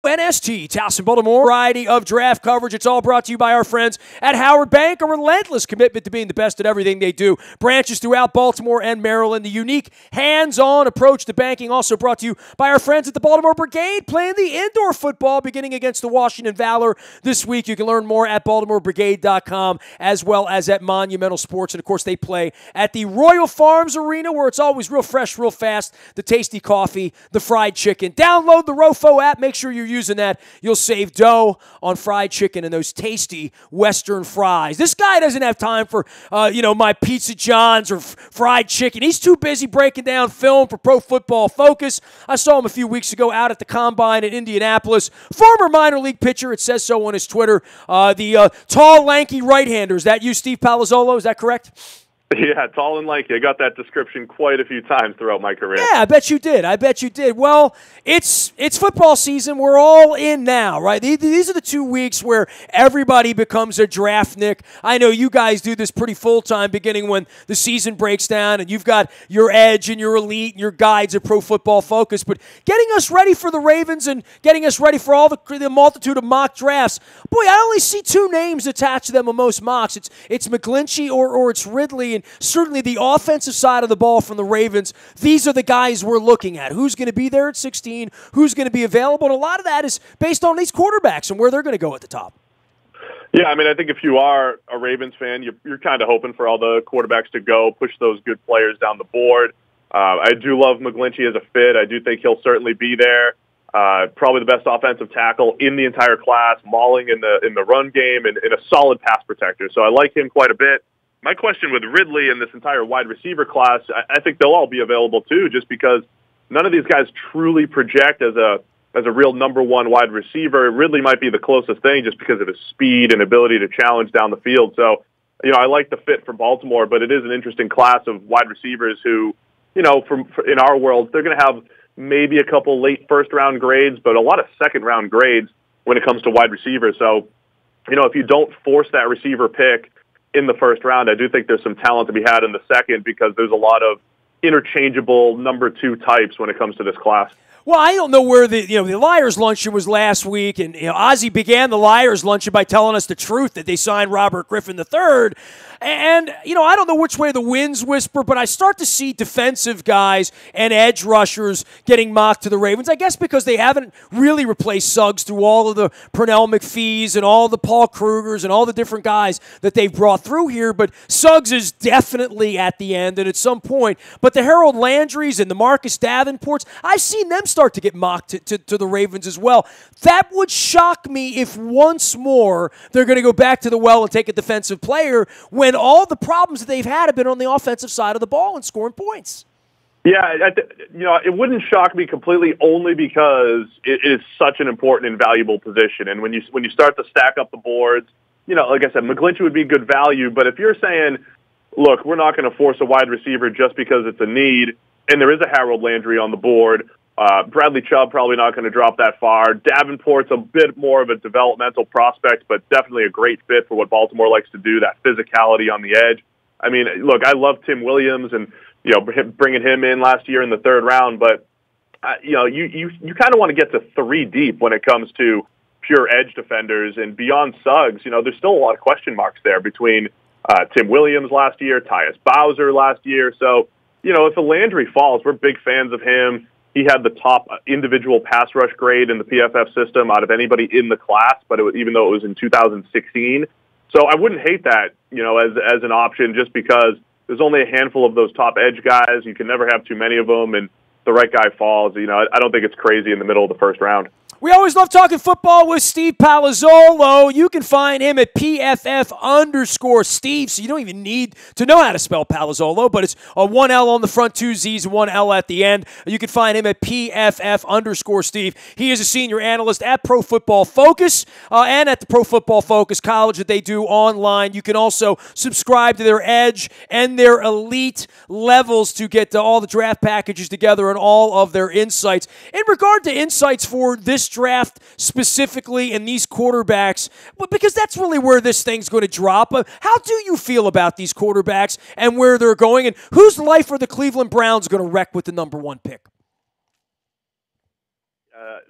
WNST, Towson, Baltimore. Variety of draft coverage. It's all brought to you by our friends at Howard Bank, a relentless commitment to being the best at everything they do. Branches throughout Baltimore and Maryland. The unique hands-on approach to banking also brought to you by our friends at the Baltimore Brigade, playing the indoor football beginning against the Washington Valor this week. You can learn more at BaltimoreBrigade.com as well as at Monumental Sports. And, of course, they play at the Royal Farms Arena where it's always real fresh, real fast. The tasty coffee, the fried chicken. Download the Rofo app. Make sure you're using that. You'll save dough on fried chicken and those tasty Western fries. This guy doesn't have time for, my Pizza John's or fried chicken. He's too busy breaking down film for Pro Football Focus. I saw him a few weeks ago out at the Combine in Indianapolis. Former minor league pitcher. It says so on his Twitter. The tall, lanky right-hander. Is that you, Steve Palazzolo? Is that correct? Yeah, tall and lanky. I got that description quite a few times throughout my career. Yeah, I bet you did. Well, it's football season. We're all in now, right? These are the 2 weeks where everybody becomes a draftnik. I know you guys do this pretty full-time beginning when the season breaks down and you've got your edge and your elite and your guides at Pro Football Focus. But getting us ready for the Ravens and getting us ready for all the multitude of mock drafts, boy, I only see 2 names attached to them on most mocks. It's McGlinchey or it's Ridley. And certainly the offensive side of the ball from the Ravens, these are the guys we're looking at. Who's going to be there at 16? Who's going to be available? And a lot of that is based on these quarterbacks and where they're going to go at the top. Yeah, I mean, I think if you are a Ravens fan, you're kind of hoping for all the quarterbacks to go, push those good players down the board. I do love McGlinchey as a fit. I do think he'll certainly be there. Probably the best offensive tackle in the entire class, mauling in the run game and a solid pass protector. So I like him quite a bit. My question with Ridley and this entire wide receiver class, I think they'll all be available too, just because none of these guys truly project as a real number one wide receiver. Ridley might be the closest thing just because of his speed and ability to challenge down the field. So, I like the fit for Baltimore, but it is an interesting class of wide receivers who, in our world, they're going to have maybe a couple late first-round grades, but a lot of second-round grades when it comes to wide receivers. So, if you don't force that receiver pick in the first round, I do think there's some talent to be had in the second because there's a lot of interchangeable number 2 types when it comes to this class. Well, I don't know where the Liars Luncheon was last week, and Ozzie began the Liars Luncheon by telling us the truth that they signed Robert Griffin III. And, I don't know which way the winds whisper, but I start to see defensive guys and edge rushers getting mocked to the Ravens, I guess because they haven't really replaced Suggs through all of the Pernell McPhees and all the Paul Krugers and all the different guys that they've brought through here. But Suggs is definitely at the end and at some point. But the Harold Landrys and the Marcus Davenports, I've seen them start to get mocked to the Ravens as well. That would shock me if once more they're going to go back to the well and take a defensive player when all the problems that they've had have been on the offensive side of the ball and scoring points. Yeah, it wouldn't shock me completely only because it is such an important and valuable position. And when you start to stack up the boards, like I said, McGlinchey would be good value. But if you're saying, look, we're not going to force a wide receiver just because it's a need, and there is a Harold Landry on the board, Bradley Chubb probably not going to drop that far. Davenport's a bit more of a developmental prospect, but definitely a great fit for what Baltimore likes to do, that physicality on the edge. I mean, look, I love Tim Williams and, bringing him in last year in the 3rd round, but, you kind of want to get to 3 deep when it comes to pure edge defenders. And beyond Suggs, there's still a lot of question marks there between Tim Williams last year, Tyus Bowser last year. So, if a Landry falls, we're big fans of him. He had the top individual pass rush grade in the PFF system out of anybody in the class, but even though it was in 2016. So I wouldn't hate that, as an option just because there's only a handful of those top edge guys. You can never have too many of them, and the right guy falls. I don't think it's crazy in the middle of the 1st round. We always love talking football with Steve Palazzolo. You can find him at PFF_Steve, so you don't even need to know how to spell Palazzolo, but it's a 1 L on the front, 2 Z's, 1 L at the end. You can find him at PFF_Steve. He is a senior analyst at Pro Football Focus and at the Pro Football Focus College that they do online. You can also subscribe to their Edge and their Elite levels to get all the draft packages together and all of their insights. In regard to insights for this draft specifically and these quarterbacks, but because that's really where this thing's going to drop. How do you feel about these quarterbacks and where they're going, and whose life are the Cleveland Browns going to wreck with the number 1 pick?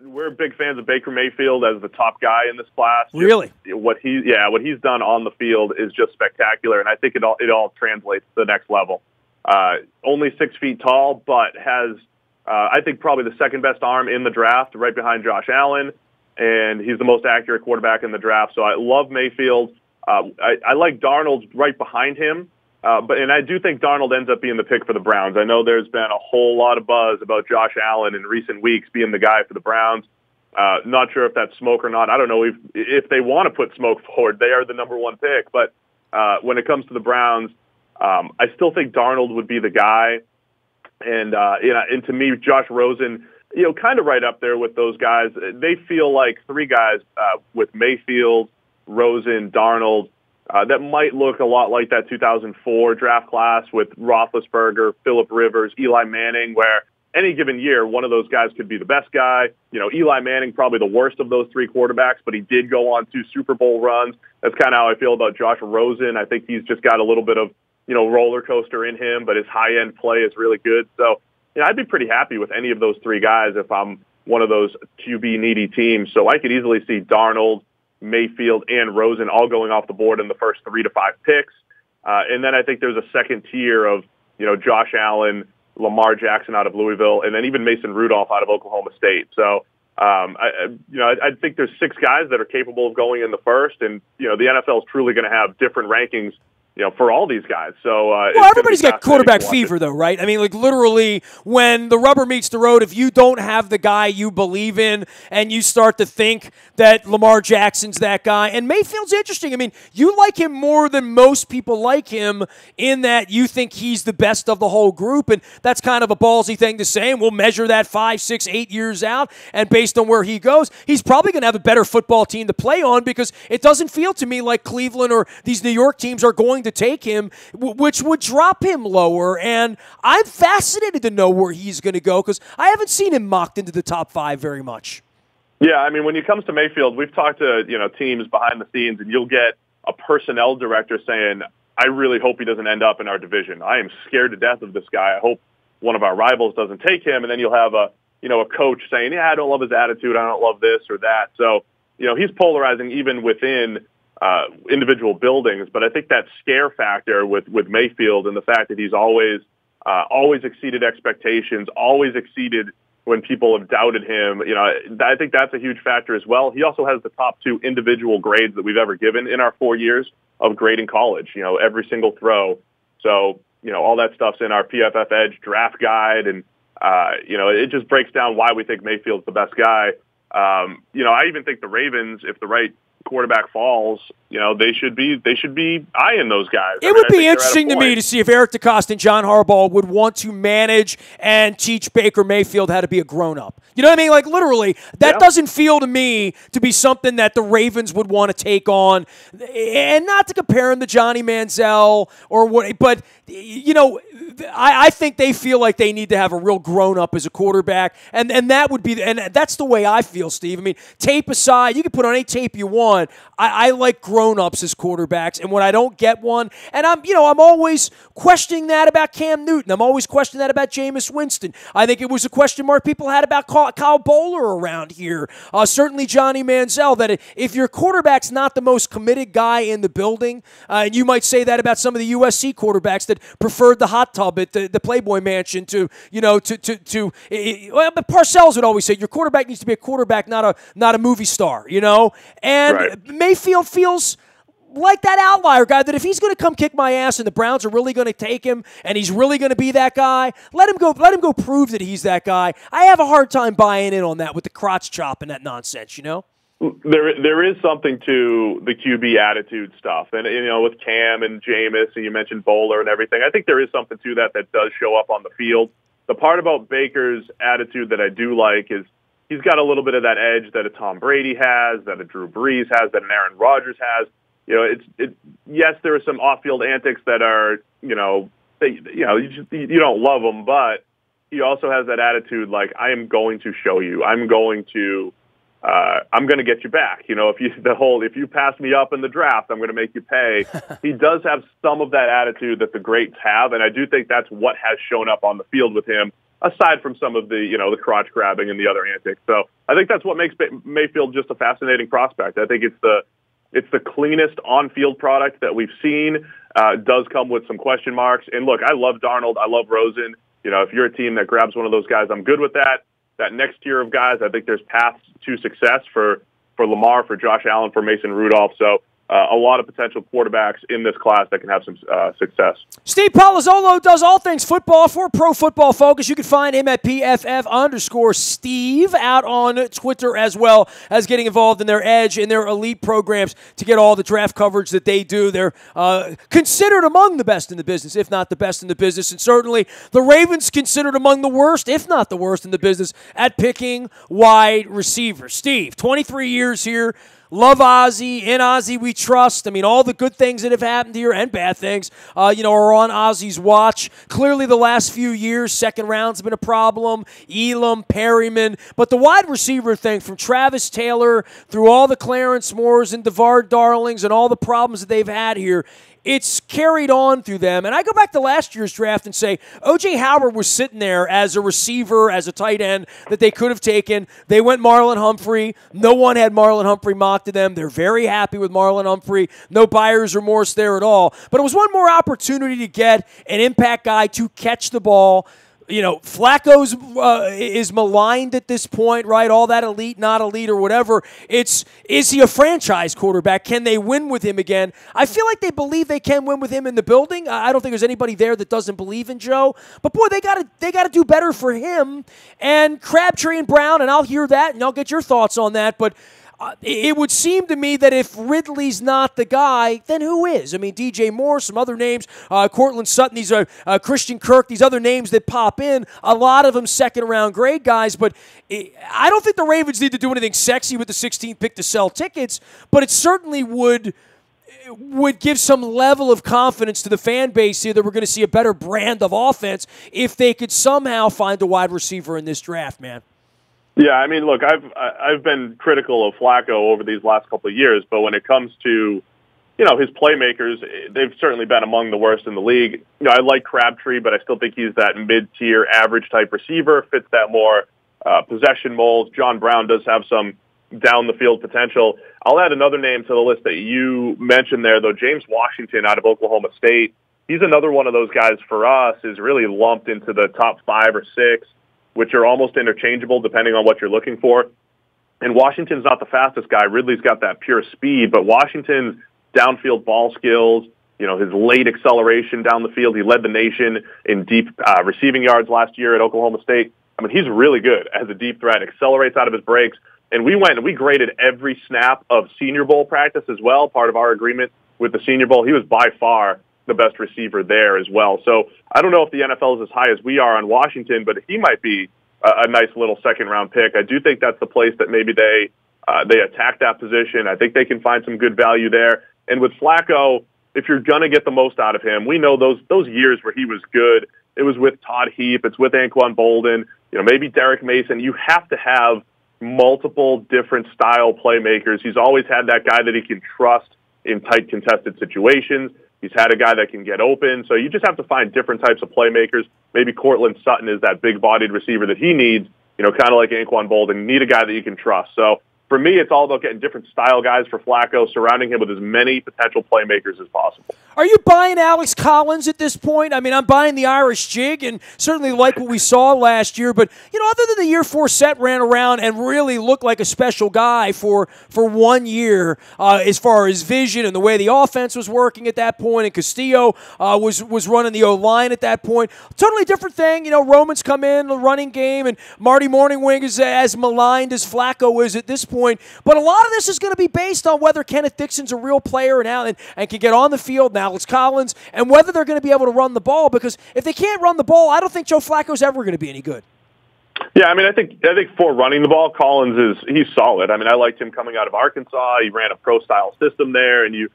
We're big fans of Baker Mayfield as the top guy in this class. Really? What he's done on the field is just spectacular, and I think it all translates to the next level. Only 6 feet tall, but has I think probably the second best arm in the draft, right behind Josh Allen, and he's the most accurate quarterback in the draft. So I love Mayfield. I like Darnold right behind him. And I do think Darnold ends up being the pick for the Browns. I know there's been a whole lot of buzz about Josh Allen in recent weeks being the guy for the Browns. Not sure if that's smoke or not. I don't know if they want to put smoke forward. They are the number 1 pick. But when it comes to the Browns, I still think Darnold would be the guy. And to me, Josh Rosen, kind of right up there with those guys. They feel like 3 guys with Mayfield, Rosen, Darnold, that might look a lot like that 2004 draft class with Roethlisberger, Phillip Rivers, Eli Manning, where any given year, one of those guys could be the best guy. Eli Manning, probably the worst of those 3 quarterbacks, but he did go on 2 Super Bowl runs. That's kind of how I feel about Josh Rosen. I think he's just got a little bit of, roller coaster in him, but his high-end play is really good. So, I'd be pretty happy with any of those 3 guys if I'm one of those QB-needy teams. So I could easily see Darnold, Mayfield, and Rosen all going off the board in the first 3 to 5 picks. And then I think there's a second tier of, Josh Allen, Lamar Jackson out of Louisville, and then even Mason Rudolph out of Oklahoma State. So, I think there's 6 guys that are capable of going in the first, and, the NFL is truly going to have different rankings for all these guys. So, everybody's got quarterback fever, though, right? I mean, like, literally, when the rubber meets the road, if you don't have the guy you believe in and you start to think that Lamar Jackson's that guy, and Mayfield's interesting. I mean, you like him more than most people like him in that you think he's the best of the whole group, and that's kind of a ballsy thing to say, and we'll measure that 5, 6, 8 years out, and based on where he goes, he's probably going to have a better football team to play on because it doesn't feel to me like Cleveland or these New York teams are going to take him, which would drop him lower. And I'm fascinated to know where he's going to go because I haven't seen him mocked into the top 5 very much. Yeah, I mean, when it comes to Mayfield, we've talked to teams behind the scenes, and you'll get a personnel director saying, I really hope he doesn't end up in our division. I am scared to death of this guy. I hope one of our rivals doesn't take him. And then you'll have a coach saying, I don't love his attitude. I don't love this or that. So, he's polarizing even within individual buildings, but I think that scare factor with Mayfield and the fact that he's always exceeded expectations, always exceeded when people have doubted him, I think that's a huge factor as well. He also has the top 2 individual grades that we've ever given in our 4 years of grading college, every single throw. So, all that stuff's in our PFF Edge draft guide, and, it just breaks down why we think Mayfield's the best guy. I even think the Ravens, if the right quarterback falls, they should be eyeing those guys. It would be interesting to me to see if Eric DeCosta and John Harbaugh would want to manage and teach Baker Mayfield how to be a grown-up. You know what I mean? Like, literally, that doesn't feel to me to be something that the Ravens would want to take on. And not to compare him to Johnny Manziel or what, but, I think they feel like they need to have a real grown-up as a quarterback, and that would be, and that's the way I feel, Steve. I mean, tape aside, you can put on any tape you want. I like grown-ups as quarterbacks, and when I don't get one, and I'm always questioning that about Cam Newton. I'm always questioning that about Jameis Winston. I think it was a question mark people had about Kyle Bowler around here. Certainly Johnny Manziel, that if your quarterback's not the most committed guy in the building, and you might say that about some of the USC quarterbacks that preferred the hot tub at the Playboy Mansion but Parcells would always say your quarterback needs to be a quarterback, not a movie star, and right. Mayfield feels like that outlier guy that if he's going to come kick my ass and the Browns are really going to take him and he's really going to be that guy, let him go prove that he's that guy. I have a hard time buying in on that with the crotch chop and that nonsense, There is something to the QB attitude stuff. And, with Cam and Jameis, and you mentioned Bowler and everything, I think there is something to that does show up on the field. The part about Baker's attitude that I do like is he's got a little bit of that edge that a Tom Brady has, that a Drew Brees has, that an Aaron Rodgers has. Yes, there are some off-field antics that are, you don't love them, but he also has that attitude like, I am going to show you. I'm going to get you back. If you pass me up in the draft, I'm going to make you pay. He does have some of that attitude that the greats have, and I do think that's what has shown up on the field with him aside from some of the, the crotch grabbing and the other antics. So I think that's what makes Mayfield just a fascinating prospect. I think it's the cleanest on-field product that we've seen. It does come with some question marks. And look, I love Darnold. I love Rosen. If you're a team that grabs one of those guys, I'm good with that. That next tier of guys, I think there's paths to success for Lamar, for Josh Allen, for Mason Rudolph. So a lot of potential quarterbacks in this class that can have some success. Steve Palazzolo does all things football for Pro Football Focus. You can find him at PFF_Steve out on Twitter, as well as getting involved in their Edge and their elite programs to get all the draft coverage that they do. They're considered among the best in the business, if not the best in the business. And certainly the Ravens considered among the worst, if not the worst in the business, at picking wide receivers. Steve, 23 years here. Love Ozzie. In Ozzie we trust. I mean, all the good things that have happened here and bad things, are on Ozzie's watch. Clearly the last few years, second round's been a problem. Elam, Perryman. But the wide receiver thing, from Travis Taylor through all the Clarence Moores and DeVard Darlings and all the problems that they've had here, it's carried on through them. And I go back to last year's draft and say O.J. Howard was sitting there as a receiver, as a tight end that they could have taken. They went Marlon Humphrey. No one had Marlon Humphrey mocked to them. They're very happy with Marlon Humphrey. No buyer's remorse there at all. But it was one more opportunity to get an impact guy to catch the ball. Flacco's is maligned at this point, right? All that elite, not elite, or whatever. Is he a franchise quarterback? Can they win with him again? I feel like they believe they can win with him in the building. I don't think there's anybody there that doesn't believe in Joe. But boy, they gotta do better for him and Crabtree and Brown. And I'll hear that, and I'll get your thoughts on that. But it would seem to me that if Ridley's not the guy, then who is? I mean, DJ Moore, some other names, Cortland Sutton, these are Christian Kirk, these other names that pop in, a lot of them second-round grade guys. But I don't think the Ravens need to do anything sexy with the 16th pick to sell tickets, but it certainly would give some level of confidence to the fan base here that we're going to see a better brand of offense if they could somehow find a wide receiver in this draft, man. Yeah, I mean, look, I've been critical of Flacco over these last couple of years, but when it comes to, his playmakers, they've certainly been among the worst in the league. I like Crabtree, but I still think he's that mid-tier average type receiver, fits that more possession mold. John Brown does have some down-the-field potential. I'll add another name to the list that you mentioned there, though, James Washington out of Oklahoma State. He's another one of those guys for us, is really lumped into the top 5 or 6, which are almost interchangeable depending on what you're looking for. And Washington's not the fastest guy. Ridley's got that pure speed, but Washington's downfield ball skills, his late acceleration down the field, he led the nation in deep receiving yards last year at Oklahoma State. I mean, he's really good as a deep threat, accelerates out of his breaks. And we went and we graded every snap of Senior Bowl practice as well, part of our agreement with the Senior Bowl. He was by far the best receiver there as well. So I don't know if the NFL is as high as we are on Washington, but he might be a nice little second-round pick. I do think that's the place that maybe they attack that position. I think they can find some good value there. And with Flacco, if you're going to get the most out of him, we know those years where he was good, it was with Todd Heap, it's with Anquan Bolden, maybe Derek Mason. You have to have multiple different style playmakers. He's always had that guy that he can trust in tight contested situations. He's had a guy that can get open. So you just have to find different types of playmakers. Maybe Cortland Sutton is that big-bodied receiver that he needs, kind of like Anquan Bolden. You need a guy that you can trust. So for me, it's all about getting different style guys for Flacco, surrounding him with as many potential playmakers as possible. Are you buying Alex Collins at this point? I mean, I'm buying the Irish jig and certainly like what we saw last year. But, other than the year 4 set ran around and really looked like a special guy for 1 year as far as vision and the way the offense was working at that point, and Castillo was running the O-line at that point. Totally different thing. Roman's come in, the running game, and Marty Morningwing is as maligned as Flacco is at this point. But a lot of this is going to be based on whether Kenneth Dixon's a real player and can get on the field now. Alex Collins, and whether they're going to be able to run the ball, because if they can't run the ball, I don't think Joe Flacco's ever going to be any good. Yeah, I mean, I think for running the ball, Collins he's solid. I mean, I liked him coming out of Arkansas. He ran a pro-style system there, and you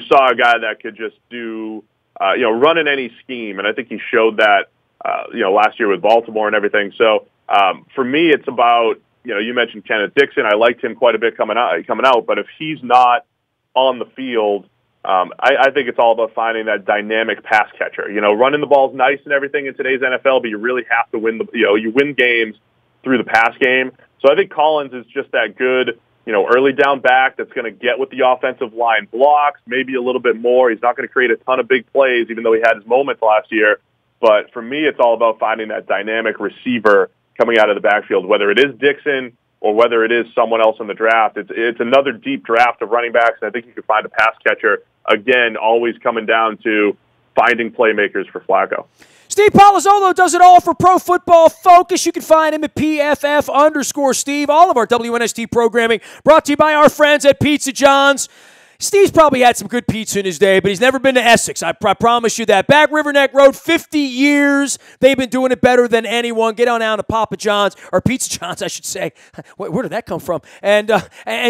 saw a guy that could just do, run in any scheme, and I think he showed that, last year with Baltimore and everything. So for me, it's about, you mentioned Kenneth Dixon. I liked him quite a bit coming out, but if he's not on the field, I think it's all about finding that dynamic pass catcher. Running the ball's nice and everything in today's NFL, but you really have to win you win games through the pass game. So I think Collins is just that good, early down back that's going to get with the offensive line blocks, maybe a little bit more. He's not going to create a ton of big plays, even though he had his moments last year. But for me, it's all about finding that dynamic receiver coming out of the backfield, whether it is Dixon or whether it is someone else in the draft. It's another deep draft of running backs, and I think you could find a pass catcher. Again, always coming down to finding playmakers for Flacco. Steve Palazzolo does it all for Pro Football Focus. You can find him at PFF_Steve. All of our WNST programming brought to you by our friends at Pizza John's. Steve's probably had some good pizza in his day, but he's never been to Essex. I promise you that. Back River Neck Road, 50 years. They've been doing it better than anyone. Get on down to Papa John's, or Pizza John's, I should say. Where did that come from? And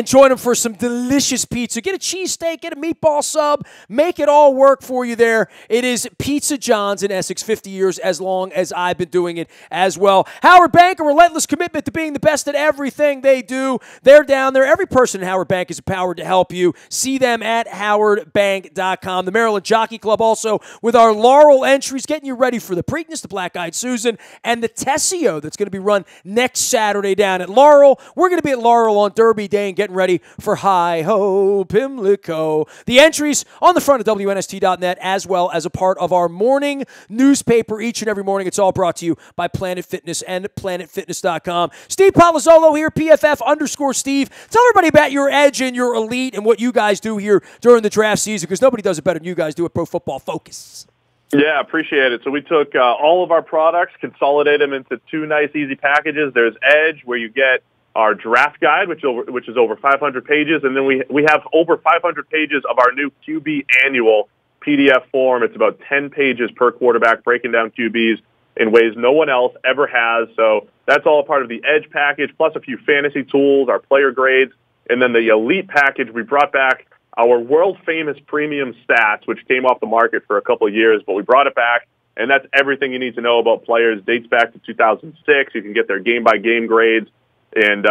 join them for some delicious pizza. Get a cheesesteak, get a meatball sub. Make it all work for you there. It is Pizza John's in Essex, 50 years, as long as I've been doing it as well. Howard Bank, a relentless commitment to being the best at everything they do. They're down there. Every person in Howard Bank is empowered to help you. See them at howardbank.com. The Maryland Jockey Club also with our Laurel entries, getting you ready for the Preakness, the Black-Eyed Susan, and the Tessio that's going to be run next Saturday down at Laurel. We're going to be at Laurel on Derby Day and getting ready for Hi-Ho Pimlico. The entries on the front of WNST.net, as well as a part of our morning newspaper each and every morning. It's all brought to you by Planet Fitness and PlanetFitness.com. Steve Palazzolo here, PFF_Steve. Tell everybody about your edge and your elite and what you guys do here during the draft season, because nobody does it better than you guys do at Pro Football Focus. Yeah, appreciate it. So we took all of our products, consolidated them into two nice, easy packages. There's Edge, where you get our draft guide, which is over 500 pages, and then we have over 500 pages of our new QB annual PDF form. It's about 10 pages per quarterback, breaking down QBs in ways no one else ever has. So that's all a part of the Edge package, plus a few fantasy tools, our player grades, and then the Elite package. We brought back our world-famous premium stats, which came off the market for a couple of years, but we brought it back, and that's everything you need to know about players. Dates back to 2006. You can get their game-by-game grades and,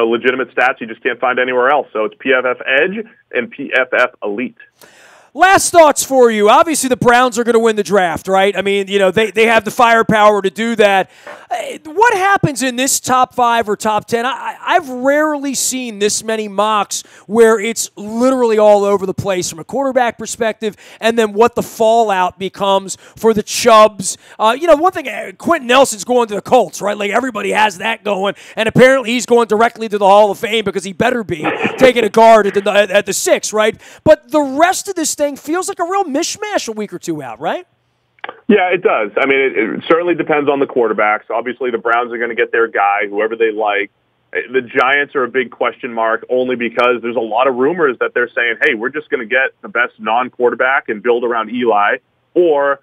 legitimate stats you just can't find anywhere else. So it's PFF Edge and PFF Elite. Last thoughts for you. Obviously, the Browns are going to win the draft, right? I mean, they have the firepower to do that. What happens in this top 5 or top 10? I've rarely seen this many mocks where it's literally all over the place from a quarterback perspective, and then what the fallout becomes for the Chubbs. One thing, Quentin Nelson's going to the Colts, right? Like, everybody has that going, and apparently he's going directly to the Hall of Fame because he better be taking a guard at the 6, right? But the rest of this thing feels like a real mishmash a week or two out, right? Yeah, it does. I mean, it certainly depends on the quarterbacks. Obviously, the Browns are going to get their guy, whoever they like. The Giants are a big question mark only because there's a lot of rumors that they're saying, hey, we're just going to get the best non-quarterback and build around Eli. Or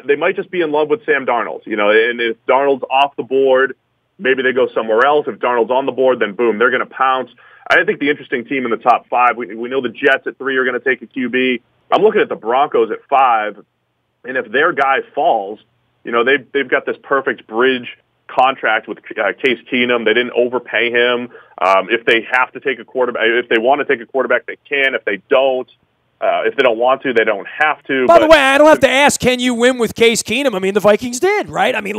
they might just be in love with Sam Darnold. And if Darnold's off the board, maybe they go somewhere else. If Darnold's on the board, then boom, they're going to pounce. I think the interesting team in the top 5, we know the Jets at 3 are going to take a QB. I'm looking at the Broncos at 5, and if their guy falls, they've got this perfect bridge contract with Case Keenum. They didn't overpay him. If they have to take a quarterback, if they want to take a quarterback, they can. If they don't want to, they don't have to. By the way, I don't have to ask, can you win with Case Keenum? I mean, the Vikings did, right? I mean,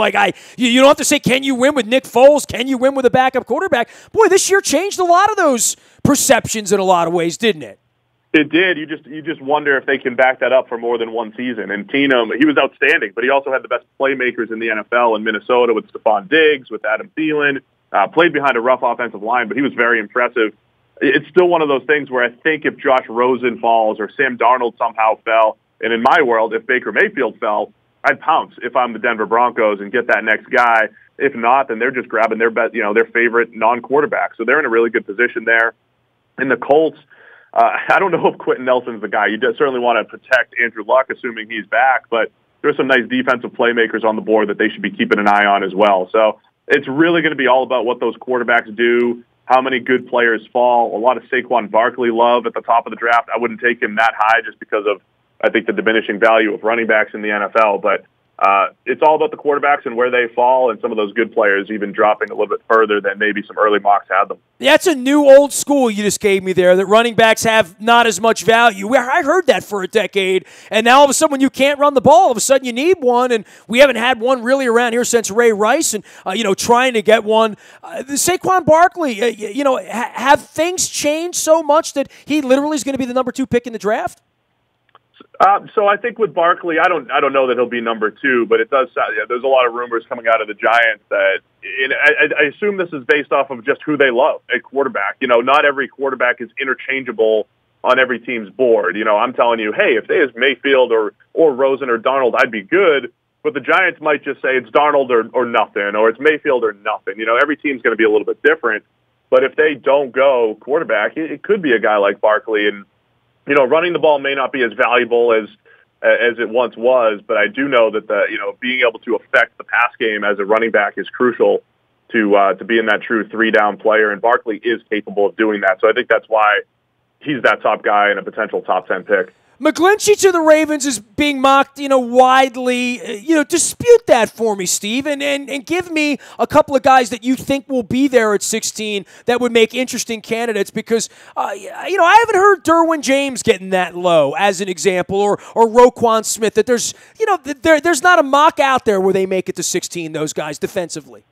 you don't have to say, can you win with Nick Foles? Can you win with a backup quarterback? Boy, this year changed a lot of those perceptions in a lot of ways, didn't it? It did. You just wonder if they can back that up for more than one season. And Keenum, he was outstanding, but he also had the best playmakers in the NFL in Minnesota with Stephon Diggs, with Adam Thielen. Played behind a rough offensive line, but he was very impressive. It's still one of those things where I think if Josh Rosen falls or Sam Darnold somehow fell, and in my world, if Baker Mayfield fell, I'd pounce if I'm the Denver Broncos and get that next guy. If not, then they're just grabbing their favorite non-quarterback. So they're in a really good position there. In the Colts, I don't know if Quentin Nelson's the guy. You certainly want to protect Andrew Luck, assuming he's back, but there's some nice defensive playmakers on the board that they should be keeping an eye on as well. So it's really going to be all about what those quarterbacks do, how many good players fall. A lot of Saquon Barkley love at the top of the draft. I wouldn't take him that high just because of, I think, the diminishing value of running backs in the NFL. But It's all about the quarterbacks and where they fall, and some of those good players even dropping a little bit further than maybe some early mocks had them. That's a new old school you just gave me there, that running backs have not as much value. I heard that for a decade, and now all of a sudden when you can't run the ball, all of a sudden you need one, and we haven't had one really around here since Ray Rice, and, trying to get one. Saquon Barkley, have things changed so much that he literally is going to be the number 2 pick in the draft? So I think with Barkley, I don't know that he'll be number 2, but it does. There's a lot of rumors coming out of the Giants that, I assume this is based off of just who they love at quarterback. Not every quarterback is interchangeable on every team's board. I'm telling you, hey, if they is Mayfield or Rosen or Darnold, I'd be good. But the Giants might just say it's Darnold or nothing, or it's Mayfield or nothing. Every team's going to be a little bit different. But if they don't go quarterback, it could be a guy like Barkley. And running the ball may not be as valuable as it once was, but I do know that being able to affect the pass game as a running back is crucial to being that true 3-down player, and Barkley is capable of doing that. So I think that's why he's that top guy and a potential top 10 pick. McGlinchey to the Ravens is being mocked, widely. Dispute that for me, Steve, and give me a couple of guys that you think will be there at 16 that would make interesting candidates, because, I haven't heard Derwin James getting that low as an example, or Roquan Smith, that there's not a mock out there where they make it to 16, those guys defensively.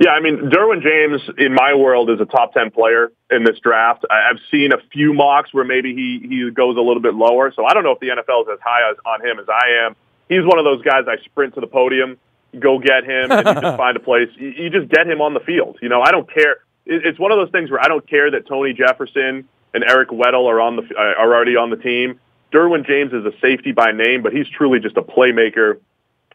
Yeah, Derwin James, in my world, is a top 10 player in this draft. I've seen a few mocks where maybe he goes a little bit lower, so I don't know if the NFL is as high on him as I am. He's one of those guys I sprint to the podium, go get him, and you just find a place. You just get him on the field. I don't care. It's one of those things where I don't care that Tony Jefferson and Eric Weddle are already on the team. Derwin James is a safety by name, but he's truly just a playmaker.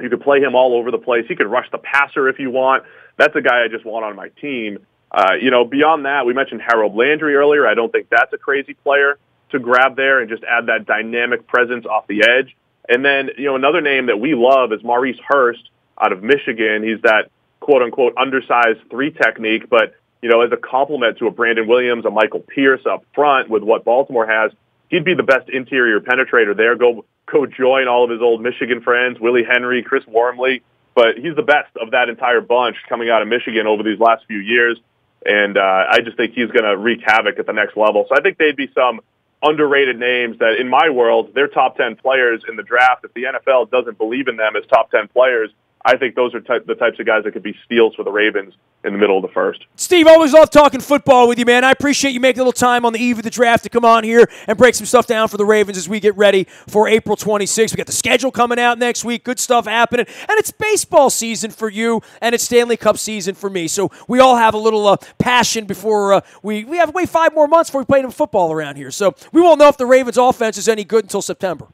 You could play him all over the place. He could rush the passer if you want. That's a guy I just want on my team. Beyond that, we mentioned Harold Landry earlier. I don't think that's a crazy player to grab there and just add that dynamic presence off the edge. And then, another name that we love is Maurice Hurst out of Michigan. He's that quote-unquote undersized 3 technique, but, as a complement to a Brandon Williams, a Michael Pierce up front with what Baltimore has, he'd be the best interior penetrator there. Go join all of his old Michigan friends, Willie Henry, Chris Wormley. But he's the best of that entire bunch coming out of Michigan over these last few years. And I just think he's going to wreak havoc at the next level. So I think they'd be some underrated names that, in my world, they're top 10 players in the draft. If the NFL doesn't believe in them as top 10 players, I think those are the types of guys that could be steals for the Ravens in the middle of the first. Steve, always love talking football with you, man. I appreciate you making a little time on the eve of the draft to come on here and break some stuff down for the Ravens as we get ready for April 26th. We got the schedule coming out next week. Good stuff happening. And it's baseball season for you, and it's Stanley Cup season for me. So we all have a little passion before we have to wait 5 more months before we play some football around here. So we won't know if the Ravens offense is any good until September.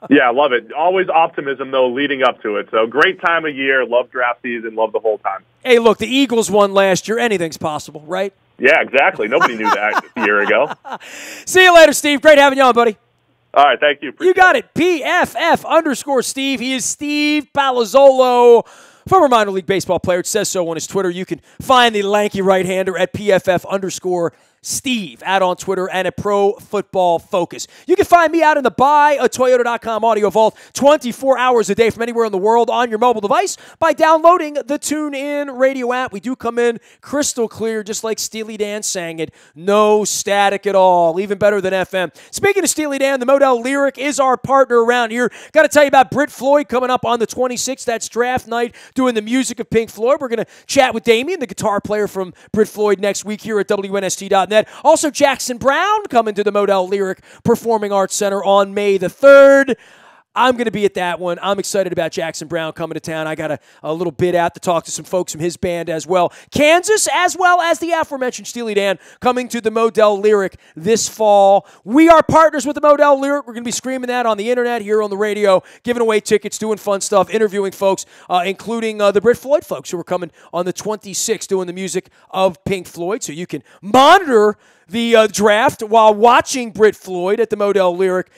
Yeah, I love it. Always optimism, though, leading up to it. So great time of year. Love draft season. Love the whole time. Hey, look, the Eagles won last year. Anything's possible, right? Yeah, exactly. Nobody knew that a year ago. See you later, Steve. Great having you on, buddy. All right, thank you. You got it. PFF_Steve. He is Steve Palazzolo, former minor league baseball player. It says so on his Twitter. You can find the lanky right-hander at PFF_Steve out on Twitter and at Pro Football Focus. You can find me out in the buyatoyota.com audio vault 24 hours a day from anywhere in the world on your mobile device by downloading the TuneIn radio app. We do come in crystal clear, just like Steely Dan sang it. No static at all. Even better than FM. Speaking of Steely Dan, the Model Lyric is our partner around here. Got to tell you about Britt Floyd coming up on the 26th. That's draft night, doing the music of Pink Floyd. We're going to chat with Damien, the guitar player from Britt Floyd, next week here at WNST.net. Also, Jackson Brown coming to the Model Lyric Performing Arts Center on May the 3rd. I'm going to be at that one. I'm excited about Jackson Brown coming to town. I got a little bit out to talk to some folks from his band as well. Kansas, as well as the aforementioned Steely Dan, coming to the Model Lyric this fall. We are partners with the Model Lyric. We're going to be screaming that on the internet, here on the radio, giving away tickets, doing fun stuff, interviewing folks, including the Britt Floyd folks who are coming on the 26th doing the music of Pink Floyd. So you can monitor the draft while watching Britt Floyd at the Model Lyric.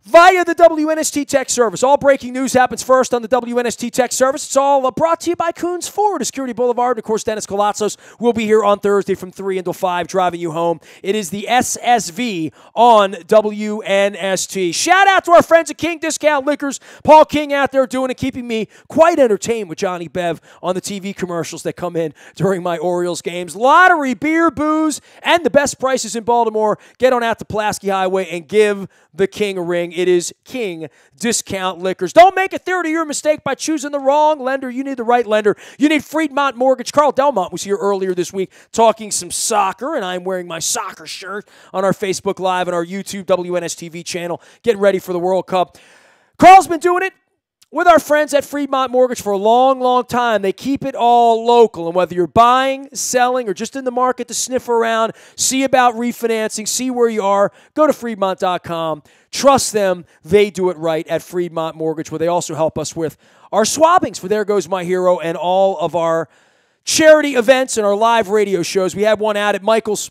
via the WNST Tech Service. All breaking news happens first on the WNST Tech Service. It's all brought to you by Coons Ford, Security Boulevard. And, of course, Dennis Colatzos will be here on Thursday from 3 until 5, driving you home. It is the SSV on WNST. Shout out to our friends at King Discount Liquors. Paul King out there doing it, keeping me quite entertained with Johnny Bev on the TV commercials that come in during my Orioles games. Lottery, beer, booze, and the best prices in Baltimore. Get on out to Pulaski Highway and give the King a ring. It is King Discount Liquors. Don't make a 30-year mistake by choosing the wrong lender. You need the right lender. You need Freedmont Mortgage. Carl Delmont was here earlier this week talking some soccer, and I'm wearing my soccer shirt on our Facebook Live and our YouTube WNSTV channel, getting ready for the World Cup. Carl's been doing it with our friends at Freedmont Mortgage for a long, long time. They keep it all local. And whether you're buying, selling, or just in the market to sniff around, see about refinancing, see where you are, go to Freedmont.com. Trust them. They do it right at Freedmont Mortgage, where they also help us with our swabbings for There Goes My Hero and all of our charity events and our live radio shows. We had one out at Michael's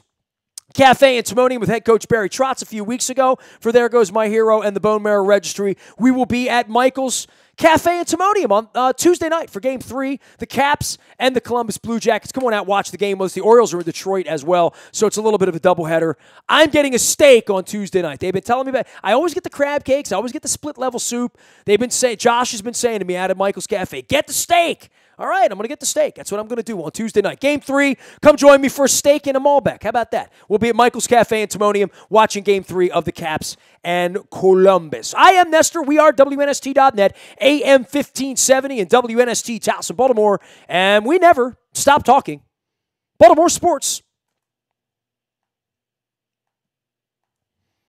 Cafe in Timonium with head coach Barry Trotz a few weeks ago for There Goes My Hero and the Bone Marrow Registry. We will be at Michael's Cafe in Timonium on Tuesday night for Game 3, the Caps and the Columbus Blue Jackets. Come on out, watch the game. The Orioles are in Detroit as well, so it's a little bit of a doubleheader. I'm getting a steak on Tuesday night. They've been telling me about it. I always get the crab cakes. I always get the split-level soup. They've been saying, Josh has been saying to me out at Michael's Cafe, get the steak. All right, I'm going to get the steak. That's what I'm going to do on Tuesday night. Game 3, come join me for a steak and a Malbec. How about that? We'll be at Michael's Cafe in Timonium watching Game 3 of the Caps and Columbus. I am Nestor. We are WNST.net, AM 1570 and WNST Towson, Baltimore. And we never stop talking Baltimore sports.